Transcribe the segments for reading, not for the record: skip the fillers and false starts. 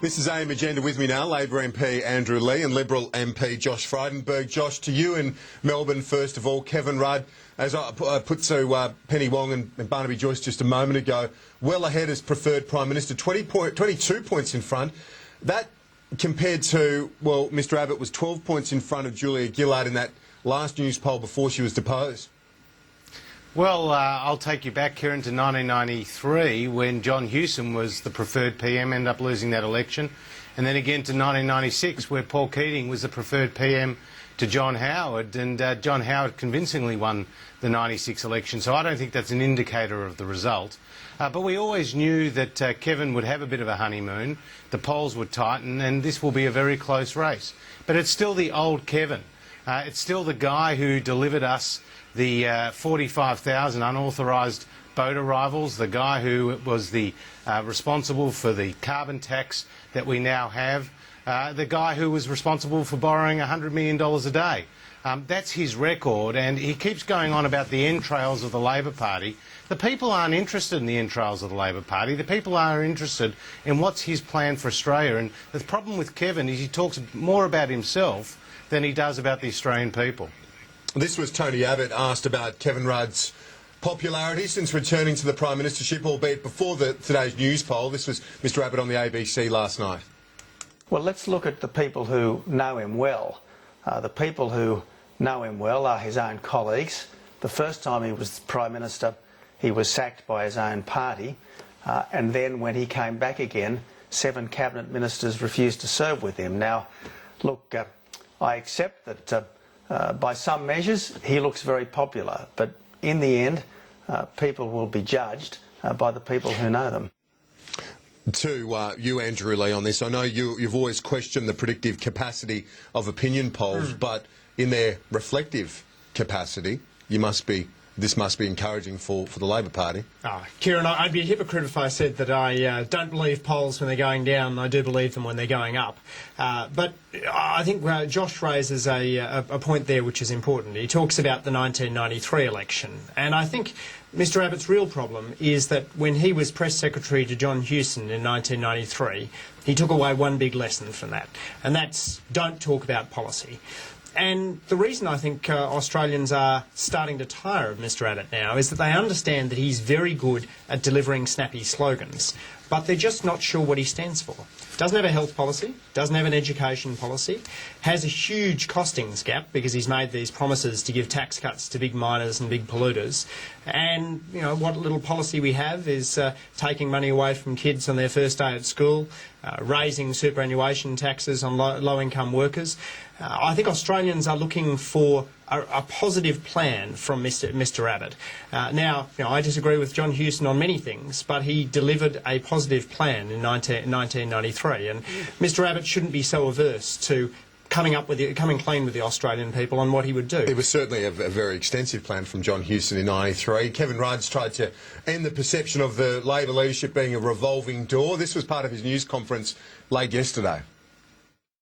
This is AM Agenda. With me now, Labor MP Andrew Leigh and Liberal MP Josh Frydenberg. Josh, to you in Melbourne, first of all, Kevin Rudd, as I put to Penny Wong and Barnaby Joyce just a moment ago, well ahead as preferred Prime Minister, 22 points in front. That compared to, well, Mr Abbott was 12 points in front of Julia Gillard in that last news poll before she was deposed. Well, I'll take you back, Kieran, to 1993 when John Hewson was the preferred PM, ended up losing that election. And then again to 1996 where Paul Keating was the preferred PM to John Howard, and John Howard convincingly won the 96 election. So I don't think that's an indicator of the result. But we always knew that Kevin would have a bit of a honeymoon, the polls would tighten, and this will be a very close race. But it's still the old Kevin. It's still the guy who delivered us the 45,000 unauthorised boat arrivals, the guy who was the responsible for the carbon tax that we now have, the guy who was responsible for borrowing $100 million a day. That's his record, and he keeps going on about the entrails of the Labor Party. The people aren't interested in the entrails of the Labor Party. The people are interested in what's his plan for Australia. And the problem with Kevin is he talks more about himself than he does about the Australian people. This was Tony Abbott asked about Kevin Rudd's popularity since returning to the Prime Ministership, albeit before today's news poll. This was Mr Abbott on the ABC last night. Well, let's look at the people who know him well. The people who know him well are his own colleagues. The first time he was Prime Minister, he was sacked by his own party. And then when he came back again, 7 cabinet ministers refused to serve with him. Now, look, I accept that by some measures, he looks very popular, but in the end, people will be judged by the people who know them. To you, Andrew Leigh, on this, I know you've always questioned the predictive capacity of opinion polls, but in their reflective capacity, this must be encouraging for the Labor Party. Kieran, I'd be a hypocrite if I said that I don't believe polls when they're going down. I do believe them when they're going up. But I think Josh raises a point there which is important. He talks about the 1993 election. And I think Mr Abbott's real problem is that when he was Press Secretary to John Hewson in 1993, he took away one big lesson from that. And that's don't talk about policy. And the reason I think Australians are starting to tire of Mr Abbott now is that they understand that he's very good at delivering snappy slogans, but they're just not sure what he stands for. Doesn't have a health policy, doesn't have an education policy, has a huge costings gap because he's made these promises to give tax cuts to big miners and big polluters. And, you know, what little policy we have is taking money away from kids on their first day at school, raising superannuation taxes on low-income workers. I think Australians are looking for a positive plan from Mr Abbott. Now, you know, I disagree with John Hewson on many things, but he delivered a positive plan in 1993, and Mr Abbott shouldn't be so averse to coming clean with the Australian people on what he would do. It was certainly a very extensive plan from John Hewson in 93. Kevin Rudd's tried to end the perception of the Labor leadership being a revolving door. This was part of his news conference late yesterday.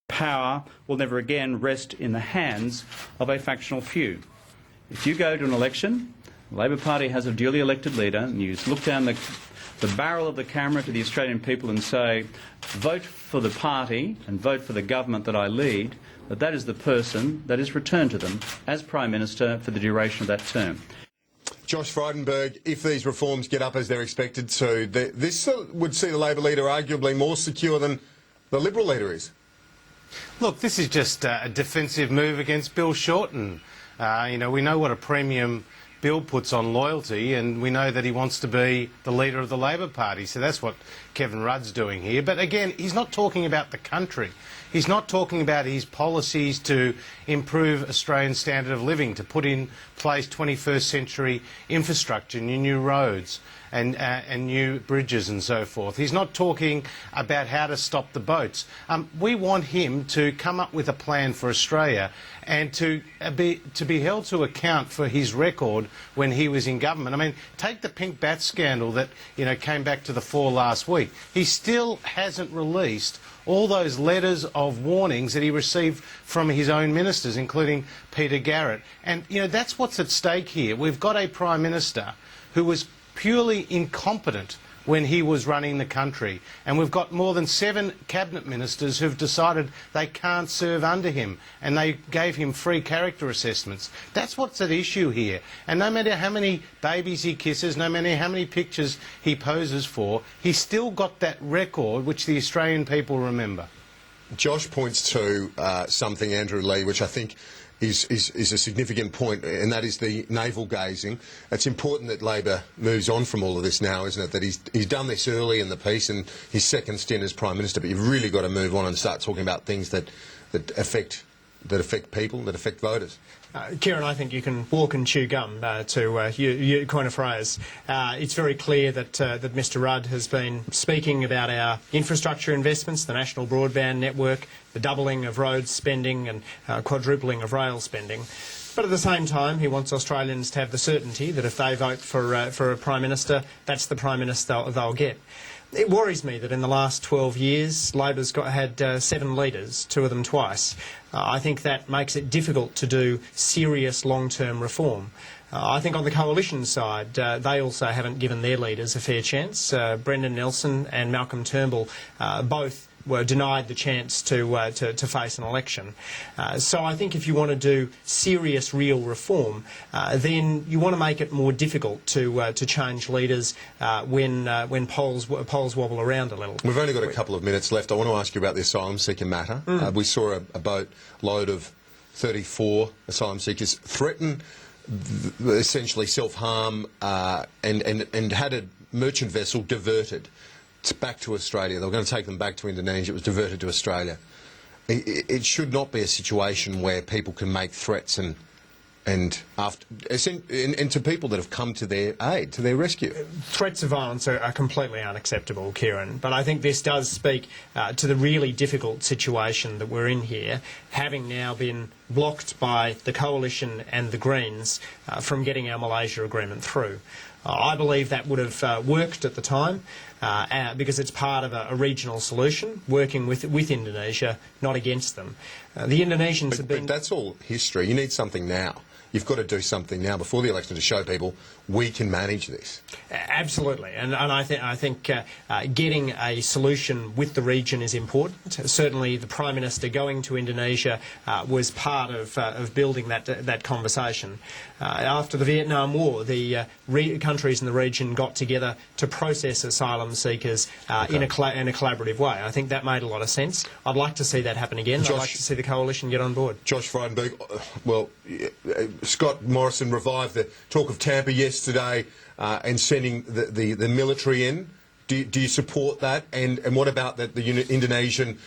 Power will never again rest in the hands of a factional few. If you go to an election, the Labor Party has a duly elected leader, and you look down the barrel of the camera to the Australian people and say, vote for the party and vote for the government that I lead, that is the person that is returned to them as Prime Minister for the duration of that term. Josh Frydenberg, if these reforms get up as they're expected to, this would see the Labor leader arguably more secure than the Liberal leader is. Look, this is just a defensive move against Bill Shorten. You know, we know what a premium Bill puts on loyalty, and we know that he wants to be the leader of the Labor Party. So that's what Kevin Rudd's doing here. But again, he's not talking about the country. He's not talking about his policies to improve Australian standard of living, to put in place 21st century infrastructure, new roads and new bridges and so forth. He's not talking about how to stop the boats. We want him to come up with a plan for Australia and to be held to account for his record when he was in government. I mean, take the pink bat scandal that, you know, came back to the fore last week. He still hasn't released all those letters of warnings that he received from his own ministers, including Peter Garrett. And, you know, that's what's at stake here. We've got a Prime Minister who was purely incompetent when he was running the country. And we've got more than 7 cabinet ministers who've decided they can't serve under him, and they gave him free character assessments. That's what's at issue here. And no matter how many babies he kisses, no matter how many pictures he poses for, he's still got that record which the Australian people remember. Josh points to something, Andrew Leigh, which I think is a significant point, and that is the navel gazing. It's important that Labor moves on from all of this now, isn't it? That he's done this early in the piece and his second stint as Prime Minister, but you've really got to move on and start talking about things that affect people, that affect voters. Kieran, I think you can walk and chew gum, to you coin a phrase. It's very clear that Mr Rudd has been speaking about our infrastructure investments, the national broadband network, the doubling of roads spending and quadrupling of rail spending. But at the same time, he wants Australians to have the certainty that if they vote for a Prime Minister, that's the Prime Minister they'll get. It worries me that in the last 12 years, Labor's had 7 leaders, 2 of them twice. I think that makes it difficult to do serious long-term reform. I think on the coalition side, they also haven't given their leaders a fair chance. Brendan Nelson and Malcolm Turnbull both were denied the chance to face an election. So I think if you want to do serious, real reform, then you want to make it more difficult to change leaders when polls wobble around a little. We've only got a couple of minutes left. I want to ask you about the asylum seeker matter. We saw a boat load of 34 asylum seekers threaten essentially self-harm and had a merchant vessel diverted back to Australia. They were going to take them back to Indonesia. It was diverted to Australia. It should not be a situation where people can make threats and to people that have come to their aid, to their rescue. Threats of violence are completely unacceptable, Kieran, but I think this does speak to the really difficult situation that we're in here, having now been blocked by the Coalition and the Greens from getting our Malaysia agreement through. I believe that would have worked at the time because it's part of a regional solution, working with Indonesia, not against them. The Indonesians have been... But that's all history. You need something now. You've got to do something now before the election to show people we can manage this. Absolutely, and I think getting a solution with the region is important. Certainly, the Prime Minister going to Indonesia was part of building that conversation. After the Vietnam War, the countries in the region got together to process asylum seekers in a collaborative way. I think that made a lot of sense. I'd like to see that happen again. I'd like to see the Coalition get on board. Josh Frydenberg, well, Scott Morrison revived the talk of Tampa yesterday and sending the military in. Do you support that? And what about the Indonesian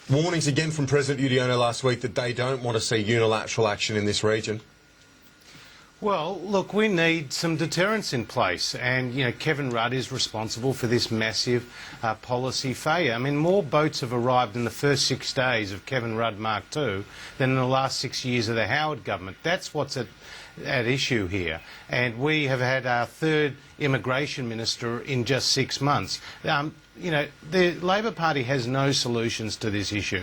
warnings again from President Yudhoyono last week that they don't want to see unilateral action in this region? Well, look, we need some deterrence in place, and Kevin Rudd is responsible for this massive policy failure. I mean, more boats have arrived in the first 6 days of Kevin Rudd Mark II than in the last 6 years of the Howard government. That's what's at issue here, and we have had our 3rd immigration minister in just 6 months. The Labor Party has no solutions to this issue.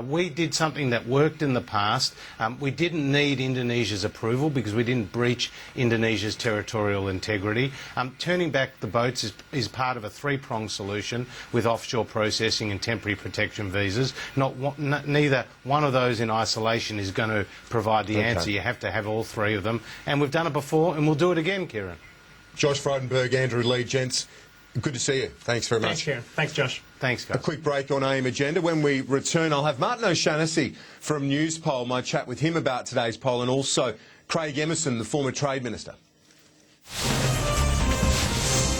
We did something that worked in the past. We didn't need Indonesia's approval because we didn't breach Indonesia's territorial integrity. Turning back the boats is part of a 3-pronged solution with offshore processing and temporary protection visas. Neither one of those in isolation is going to provide the answer. You have to have all 3 of them. And we've done it before, and we'll do it again, Kieran. Josh Frydenberg, Andrew Leigh, gents, good to see you. Thanks very much. Thanks, Kieran. Thanks, Josh. Thanks, guys. A quick break on AIM Agenda. When we return, I'll have Martin O'Shannessy from Newspoll, my chat with him about today's poll, and also Craig Emerson, the former Trade Minister.